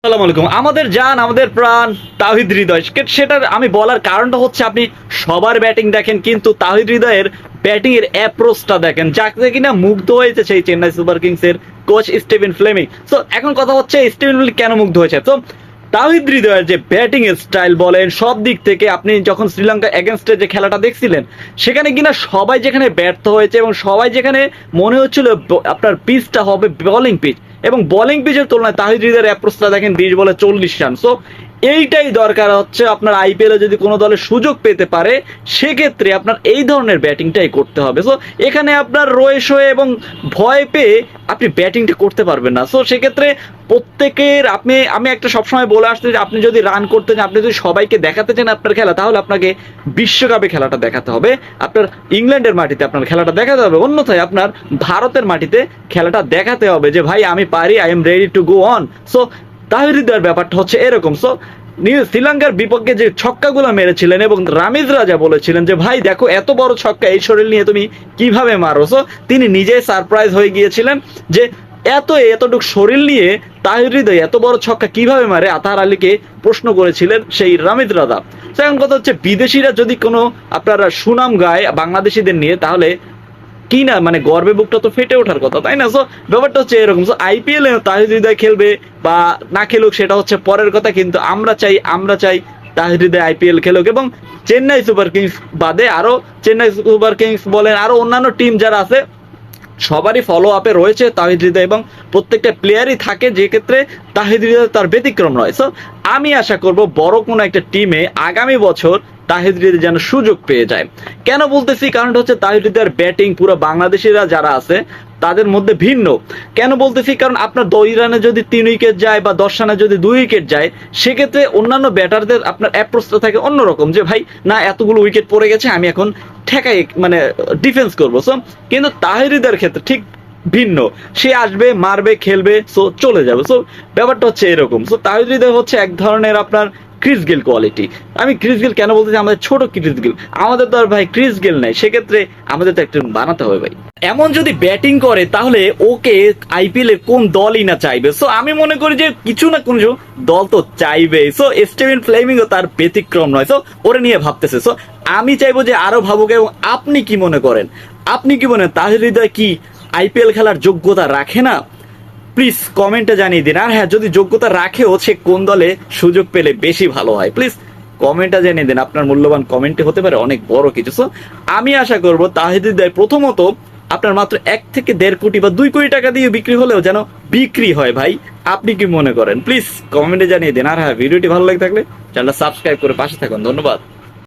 আসসালামু আলাইকুম। আমাদের জান, আমাদের প্রাণ তাওহিদ হৃদয়, সেটার আমি বলার কারণটা হচ্ছে আপনি সবার ব্যাটিং দেখেন, কিন্তু তাওহিদ হৃদয়ের ব্যাটিং এর অ্যাপ্রোচটা দেখেন, যাকে কিনা মুগ্ধ হয়েছে সেই চেন্নাই সুপার কিংস এর কোচ স্টিভেন ফ্লেমিং। সো এখন কথা হচ্ছে স্টিভেন ফ্লেমিং কেন মুগ্ধ হয়েছে। তো তাওহিদ হৃদয়ের যে ব্যাটিং এর স্টাইল বলেন, সব দিক থেকে আপনি যখন শ্রীলঙ্কা এগেনস্টে যে খেলাটা দেখছিলেন, সেখানে কিনা সবাই যেখানে ব্যর্থ হয়েছে এবং সবাই যেখানে মনে হচ্ছিল আপনার পিচটা হবে বোলিং পিচ, এবং বোলিং পিচের তুলনায় তাহিদ হৃদয়ের অ্যাপ্রোচটা দেখেন 20 বলে 40 রান। সো এইটাই দরকার হচ্ছে আপনার আইপিএল এ যদি কোনো দলে সুযোগ পেতে পারে, সেক্ষেত্রে আপনার এই ধরনের ব্যাটিংটাই করতে হবে। সো এখানে আপনার রয়েস হয়ে এবং ভয় পেয়ে আপনি ব্যাটিংটা করতে পারবেন না। সো সেক্ষেত্রে প্রত্যেকের আমি একটা সবসময় বলে আসতে যে আপনি যদি রান করতে চান, আপনি যদি সবাইকে দেখাতে চান আপনার খেলা, তাহলে আপনাকে বিশ্বকাপে খেলাটা দেখাতে হবে, আপনার ইংল্যান্ডের মাটিতে আপনার খেলাটা দেখাতে হবে, অন্যথায় আপনার ভারতের মাটিতে খেলাটা দেখাতে হবে যে ভাই আমি পারি, I am ready to go on. So Tahid হৃদয়ের ব্যাপারটা হচ্ছে এরকম। সো শ্রীলঙ্কার বিপক্ষে যে ছক্কাগুলো মেরেছিলেন এবং রামিজ রাজা বলেছিলেন যে ভাই দেখো এত বড় ছক্কা এই শরীর নিয়ে তুমি কিভাবে মারো। সো তিনি নিজেই সারপ্রাইজ হয়ে গিয়েছিলেন যে এতটুক শরীর নিয়ে তাহিদ হৃদয় এত বড় ছক্কা কিভাবে মারে। আতাহার আলীকে প্রশ্ন করেছিলেন সেই রামিজ রাজা। তো এখন কথা হচ্ছে বিদেশিরা যদি কোনো আপনারা সুনাম গায় বাংলাদেশিদের নিয়ে, তাহলে কি না মানে গর্বে বুকটা তো ফেটে ওঠার কথা, তাই না? সো ব্যাপারটা হচ্ছে এরকম। সো আইপিএল এ তাহিদ হৃদয় খেলবে বা না খেলুক সেটা হচ্ছে পরের কথা, কিন্তু আমরা চাই তাহিদ হৃদয় আইপিএল খেলুক, এবং চেন্নাই সুপার কিংস বাদে আরো চেন্নাই সুপার কিংস বলেন আরো অন্যান্য টিম যারা আছে সবারই ফলো আপে রয়েছে তাহিদ হৃদয়, এবং প্রত্যেকটা প্লেয়ারই থাকে যে ক্ষেত্রে তাহিদ হৃদয় তার ব্যতিক্রম নয়। সো আমি আশা করব বড় কোনো একটা টিমে আগামী বছর তাহিদ হৃদয় যেন সুযোগ পেয়ে যায়। কেন বলতেছি, কারণটা হচ্ছে তাহিদ হৃদয়ের ব্যাটিং পুরো বাংলাদেশিরা যারা আছে তাদের মধ্যে ভিন্ন। কেন বলতেছি, কারণ আপনার 10 রানে যদি 3 উইকেট যায় বা 10 রানে যদি 2 উইকেট যায়, সেক্ষেত্রে অন্যান্য ব্যাটারদের আপনার অ্যাপ্রোচটা থাকে অন্যরকম, যে ভাই না এতগুলো উইকেট পড়ে গেছে আমি এখন ঠেকাই মানে ডিফেন্স করবো। সো কিন্তু তাহিদ হৃদয়ের ক্ষেত্রে ঠিক ভিন্ন, সে আসবে মারবে খেলবে সো চলে যাবে। সো ব্যাপারটা হচ্ছে এরকম। সো তাহিদ হৃদয় হচ্ছে এক ধরনের আপনার ক্রিস গেল কোয়ালিটি। আমি ক্রিস গেল কেন বলতেছি, আমাদের ছোট ক্রিস গেল, আমাদের তো আর ভাই ক্রিস গেল নাই, সেক্ষেত্রে আমাদের তো একটা বানাতে হবে ভাই। এমন যদি ব্যাটিং করে তাহলে ওকে আইপিএল এর কোন দলই না চাইবে। সো আমি মনে করি যে কিছু না কিছু দল তো চাইবে। সো স্টিভেন ফ্লেমিংও তার ব্যতিক্রম নয়। সো ওরে নিয়ে ভাবতেছে। সো আমি চাইবো যে আরো ভাবুক। এবং আপনি কি মনে করেন, তাহিদ হৃদয় কি আইপিএল খেলার যোগ্যতা রাখে না? প্লিজ কমেন্টে জানিয়ে দিন। আর হ্যাঁ, যদি যোগ্যতা রাখেও সে কোন দলে সুযোগ পেলে বেশি ভালো হয়, প্লিজ কমেন্টে জানিয়ে দিন। আপনার মূল্যবান কমেন্টে হতে পারে অনেক বড় কিছু। সো আমি আশা করবো তাহিদ হৃদয় প্রথমত আপনার মাত্র 1 থেকে 1.5 কোটি বা 2 কোটি টাকা দিয়ে বিক্রি হলেও যেন বিক্রি হয় ভাই। আপনি কি মনে করেন প্লিজ কমেন্টে জানিয়ে দিন। আর হ্যাঁ, ভিডিওটি ভালো লাগে থাকলে চ্যানেলটা সাবস্ক্রাইব করে পাশে থাকুন। ধন্যবাদ।